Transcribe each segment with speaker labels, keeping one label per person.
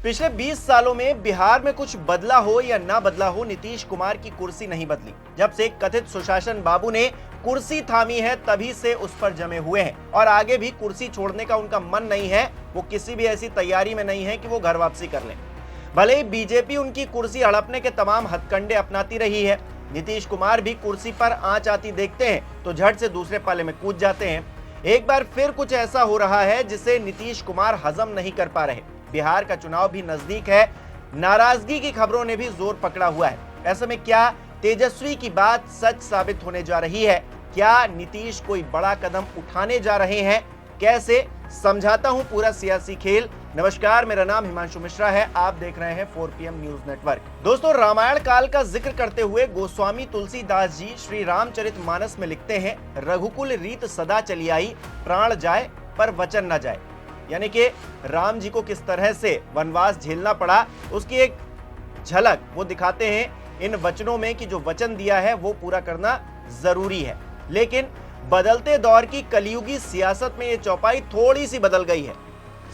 Speaker 1: पिछले 20 सालों में बिहार में कुछ बदला हो या ना बदला हो, नीतीश कुमार की कुर्सी नहीं बदली। जब से कथित सुशासन बाबू ने कुर्सी थामी है तभी से उस पर जमे हुए हैं और आगे भी कुर्सी छोड़ने का उनका मन नहीं है। वो किसी भी ऐसी तैयारी में नहीं है कि वो घर वापसी कर लें। भले ही बीजेपी उनकी कुर्सी हड़पने के तमाम हथकंडे अपनाती रही है, नीतीश कुमार भी कुर्सी पर आंच आती देखते हैं तो झट से दूसरे पाले में कूद जाते हैं। एक बार फिर कुछ ऐसा हो रहा है जिसे नीतीश कुमार हजम नहीं कर पा रहे। बिहार का चुनाव भी नजदीक है, नाराजगी की खबरों ने भी जोर पकड़ा हुआ है। ऐसे में क्या तेजस्वी की बात सच साबित होने जा रही है? क्या नीतीश कोई बड़ा कदम उठाने जा रहे हैं? कैसे समझाता हूं पूरा सियासी खेल। नमस्कार, मेरा नाम हिमांशु मिश्रा है। आप देख रहे हैं 4PM न्यूज नेटवर्क। दोस्तों, रामायण काल का जिक्र करते हुए गोस्वामी तुलसीदास जी श्री रामचरितमानस में लिखते हैं, रघुकुल रीत सदा चली आई, प्राण जाए पर वचन न जाए। यानी कि राम जी को किस तरह से वनवास झेलना पड़ा, उसकी एक झलक वो दिखाते हैं इन वचनों में कि जो वचन दिया है वो पूरा करना जरूरी है। लेकिन बदलते दौर की कलयुगी सियासत में ये चौपाई थोड़ी सी बदल गई है।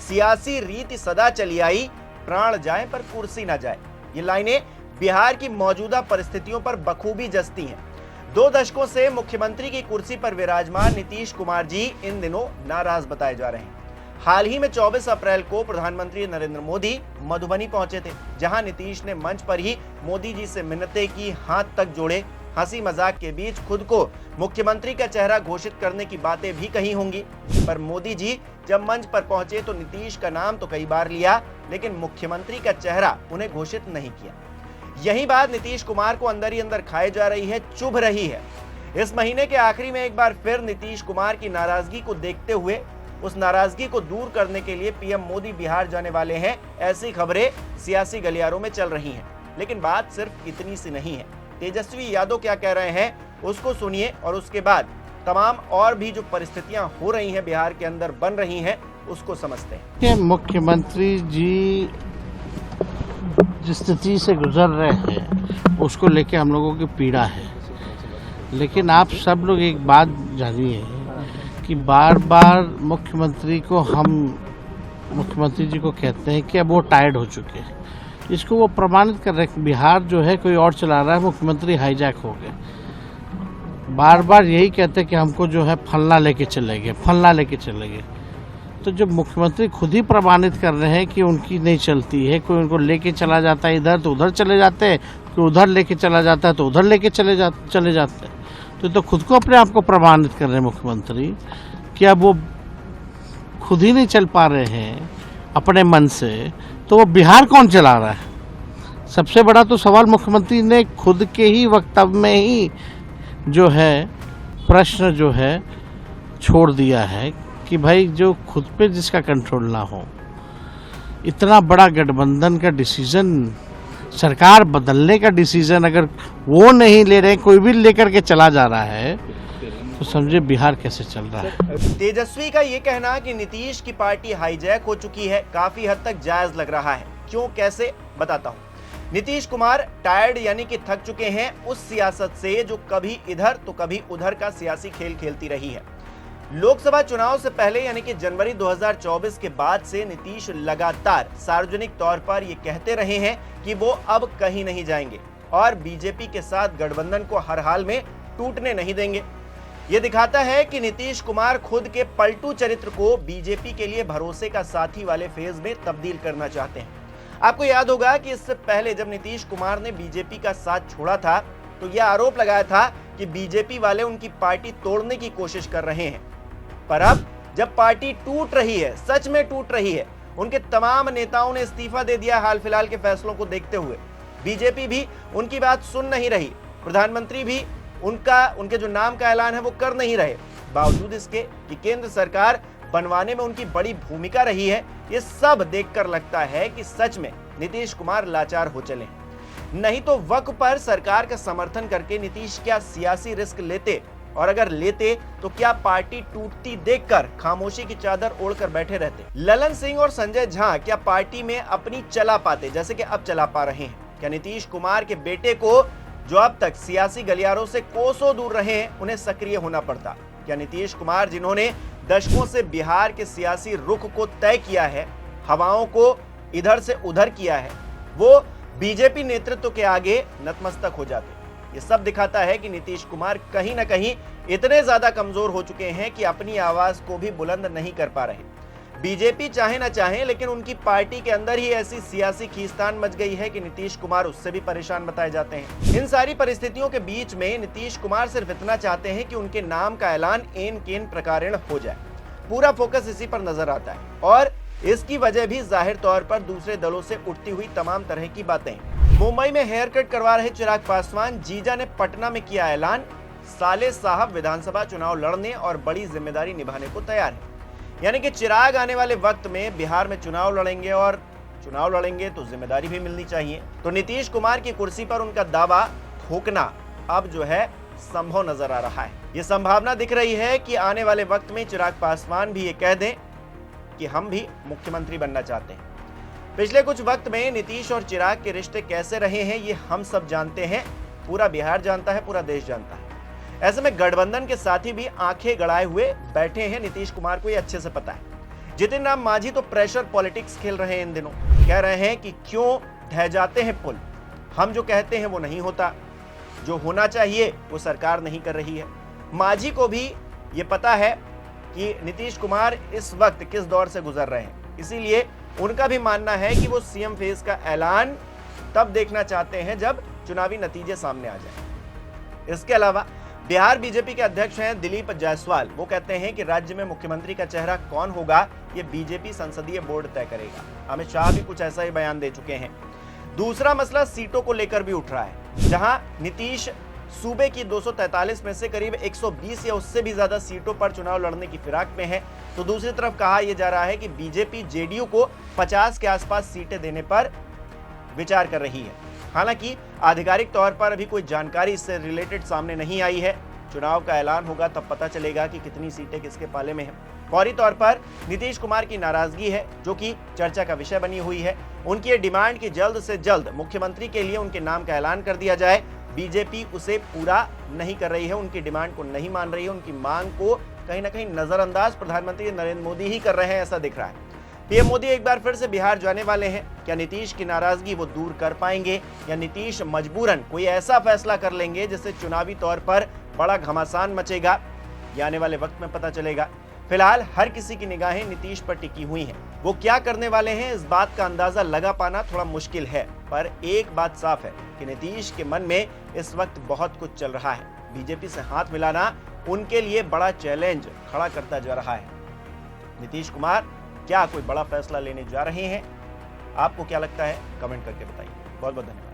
Speaker 1: सियासी रीति सदा चली आई, प्राण जाए पर कुर्सी ना जाए। ये लाइनें बिहार की मौजूदा परिस्थितियों पर बखूबी जचती हैं। 2 दशकों से मुख्यमंत्री की कुर्सी पर विराजमान नीतीश कुमार जी इन दिनों नाराज बताए जा रहे हैं। हाल ही में 24 अप्रैल को प्रधानमंत्री नरेंद्र मोदी मधुबनी पहुंचे थे, जहां नीतीश ने मंच पर ही मोदी जी से मिन्नतें की, हाथ तक जोड़े। हंसी मजाक के बीच खुद को मुख्यमंत्री का चेहरा घोषित करने की बातें भी कही होंगी। पर मोदी जी जब मंच पर पहुंचे तो नीतीश का नाम तो कई बार लिया, लेकिन मुख्यमंत्री का चेहरा उन्हें घोषित नहीं किया। यही बात नीतीश कुमार को अंदर ही अंदर खाए जा रही है, चुभ रही है। इस महीने के आखिरी में एक बार फिर नीतीश कुमार की नाराजगी को देखते हुए उस नाराजगी को दूर करने के लिए पीएम मोदी बिहार जाने वाले हैं, ऐसी खबरें सियासी गलियारों में चल रही हैं। लेकिन बात सिर्फ इतनी सी नहीं है। तेजस्वी यादव क्या कह रहे हैं उसको सुनिए और उसके बाद तमाम और भी जो परिस्थितियां हो रही हैं बिहार के अंदर बन रही हैं उसको समझते हैं।
Speaker 2: मुख्यमंत्री जी जिस स्थिति से गुजर रहे हैं उसको लेके हम लोगों की पीड़ा है। लेकिन आप सब लोग एक बात जानिए कि बार बार मुख्यमंत्री जी को कहते हैं कि अब वो टायर्ड हो चुके हैं। इसको वो प्रमाणित कर रहे हैं। बिहार जो है कोई और चला रहा है, मुख्यमंत्री हाईजैक हो गए। बार बार यही कहते हैं कि हमको जो है फलना लेके चले गए। तो जब मुख्यमंत्री खुद ही प्रमाणित कर रहे हैं कि उनकी नहीं चलती है, कोई उनको लेके चला जाता है इधर तो उधर चले जाते हैं, कोई उधर लेके चला जाता है तो उधर लेके चले जाते हैं। तो खुद को अपने आप को प्रमाणित कर रहे हैं मुख्यमंत्री कि अब वो खुद ही नहीं चल पा रहे हैं अपने मन से, तो वो बिहार कौन चला रहा है? सबसे बड़ा तो सवाल मुख्यमंत्री ने खुद के ही वक्तव्य में ही जो है प्रश्न जो है छोड़ दिया है कि भाई जो खुद पे जिसका कंट्रोल ना हो, इतना बड़ा गठबंधन का डिसीजन, सरकार बदलने का डिसीजन अगर वो नहीं ले रहे, कोई भी लेकर के चला जा रहा है, तो समझे बिहार कैसे चल रहा है।
Speaker 1: तेजस्वी का ये कहना कि नीतीश की पार्टी हाईजैक हो चुकी है काफी हद तक जायज लग रहा है। क्यों, कैसे, बताता हूं। नीतीश कुमार टायर्ड यानी कि थक चुके हैं उस सियासत से जो कभी इधर तो कभी उधर का सियासी खेल खेलती रही है। लोकसभा चुनाव से पहले यानी कि जनवरी 2024 के बाद से नीतीश लगातार सार्वजनिक तौर पर ये कहते रहे हैं कि वो अब कहीं नहीं जाएंगे और बीजेपी के साथ गठबंधन को हर हाल में टूटने नहीं देंगे। ये दिखाता है कि नीतीश कुमार खुद के पलटू चरित्र को बीजेपी के लिए भरोसे का साथी वाले फेज में तब्दील करना चाहते हैं। आपको याद होगा कि इससे पहले जब नीतीश कुमार ने बीजेपी का साथ छोड़ा था तो यह आरोप लगाया था कि बीजेपी वाले उनकी पार्टी तोड़ने की कोशिश कर रहे हैं। पर अब जब पार्टी टूट रही है, सच में टूट रही है, उनके तमाम नेताओं ने इस्तीफा दे दिया हाल फिलहाल के फैसलों को देखते हुए। बीजेपी भी उनकी बात सुन नहीं रही, प्रधानमंत्री भी उनके जो नाम का ऐलान है वो कर नहीं रहे। बावजूद इसके कि केंद्र सरकार बनवाने में उनकी बड़ी भूमिका रही है, ये सब देखकर लगता है कि सच में नीतीश कुमार लाचार हो चले। नहीं तो वक्त पर सरकार का समर्थन करके नीतीश क्या सियासी रिस्क लेते, और अगर लेते तो क्या पार्टी टूटती देखकर खामोशी की चादर ओढ़कर बैठे रहते? ललन सिंह और संजय झा क्या पार्टी में अपनी चला पाते जैसे कि अब चला पा रहे हैं? क्या नीतीश कुमार के बेटे को, जो अब तक सियासी गलियारों से कोसों दूर रहे हैं, उन्हें सक्रिय होना पड़ता? क्या नीतीश कुमार, जिन्होंने दशकों से बिहार के सियासी रुख को तय किया है, हवाओं को इधर से उधर किया है, वो बीजेपी नेतृत्व के आगे नतमस्तक हो जाते। ये सब दिखाता है कि नीतीश कुमार कहीं ना कहीं इतने ज्यादा कमजोर हो चुके हैं कि अपनी आवाज को भी बुलंद नहीं कर पा रहे। बीजेपी चाहे ना चाहे, लेकिन उनकी पार्टी के अंदर ही ऐसी सियासी खींचतान मच गई है कि नीतीश कुमार उससे भी परेशान बताए जाते हैं। इन सारी परिस्थितियों के बीच में नीतीश कुमार सिर्फ इतना चाहते हैं कि उनके नाम का ऐलान एन केन प्रकारेण हो जाए। पूरा फोकस इसी पर नजर आता है और इसकी वजह भी जाहिर तौर पर दूसरे दलों से उठती हुई तमाम तरह की बातें हैं। मुंबई में हेयर कट करवा रहे चिराग पासवान जीजा ने पटना में किया ऐलान, साले साहब विधानसभा चुनाव लड़ने और बड़ी जिम्मेदारी निभाने को तैयार है। यानी कि चिराग आने वाले वक्त में बिहार में चुनाव लड़ेंगे और चुनाव लड़ेंगे तो जिम्मेदारी भी मिलनी चाहिए। तो नीतीश कुमार की कुर्सी पर उनका दावा ठोकना अब जो है संभव नजर आ रहा है। ये संभावना दिख रही है कि आने वाले वक्त में चिराग पासवान भी ये कह दें कि हम भी मुख्यमंत्री बनना चाहते हैं। पिछले कुछ वक्त में नीतीश और चिराग के रिश्ते कैसे रहे हैं ये हम सब जानते हैं, पूरा बिहार जानता है, पूरा देश जानता है। ऐसे में गठबंधन के साथी भी आंखें गड़ाए हुए बैठे हैं। नीतीश कुमार को ये अच्छे से पता है। जितिन राम मांझी तो प्रेशर पॉलिटिक्स खेल रहे हैं इन दिनों, कह रहे हैं कि क्यों ढह जाते हैं पुल, हम जो कहते हैं वो नहीं होता, जो होना चाहिए वो सरकार नहीं कर रही है। मांझी को भी ये पता है कि नीतीश कुमार इस वक्त किस दौर से गुजर रहे हैं, इसीलिए उनका भी मानना है कि वो सीएम फेज का ऐलान तब देखना चाहते हैं जब चुनावी नतीजे सामने आ जाए। इसके अलावा बिहार बीजेपी के अध्यक्ष हैं दिलीप जायसवाल, वो कहते हैं कि राज्य में मुख्यमंत्री का चेहरा कौन होगा ये बीजेपी संसदीय बोर्ड तय करेगा। अमित शाह भी कुछ ऐसा ही बयान दे चुके हैं। दूसरा मसला सीटों को लेकर भी उठ रहा है, जहां नीतीश सूबे की 243 में से करीब 120 या उससे भी ज्यादा सीटों पर चुनाव लड़ने की फिराक में है, तो दूसरी तरफ कहा यह जा रहा है कि बीजेपी जेडीयू को 50 के आसपास सीटें देने पर विचार कर रही है। हालांकि आधिकारिक तौर पर अभी कोई जानकारी इससे रिलेटेड सामने नहीं आई है। चुनाव का ऐलान होगा तब पता चलेगा कि कितनी सीटें किसके पाले में हैं। फौरी तौर पर नीतीश कुमार की नाराजगी है जो कि चर्चा का विषय बनी हुई है। उनकी ये डिमांड कि जल्द से जल्द मुख्यमंत्री के लिए उनके नाम का ऐलान कर दिया जाए। बीजेपी उसे पूरा नहीं कर रही है, उनकी डिमांड को नहीं मान रही है, उनकी मांग को कहीं ना कहीं नजरअंदाज प्रधानमंत्री नरेंद्र मोदी ही कर रहे हैं, ऐसा दिख रहा है। पीएम मोदी एक बार फिर से बिहार जाने वाले हैं। क्या नीतीश की नाराजगी वो दूर कर पाएंगे या नीतीश मजबूरन कोई ऐसा फैसला कर लेंगे जिससे चुनावी तौर पर बड़ा घमासान मचेगा, ये आने वाले वक्त में पता चलेगा। फिलहाल हर किसी की निगाहें नीतीश पर टिकी हुई हैं। वो क्या करने वाले हैं इस बात का अंदाजा लगा पाना थोड़ा मुश्किल है, पर एक बात साफ है कि नीतीश के मन में इस वक्त बहुत कुछ चल रहा है। बीजेपी से हाथ मिलाना उनके लिए बड़ा चैलेंज खड़ा करता जा रहा है। नीतीश कुमार क्या कोई बड़ा फैसला लेने जा रहे हैं? आपको क्या लगता है? कमेंट करके बताइए। बहुत बहुत धन्यवाद।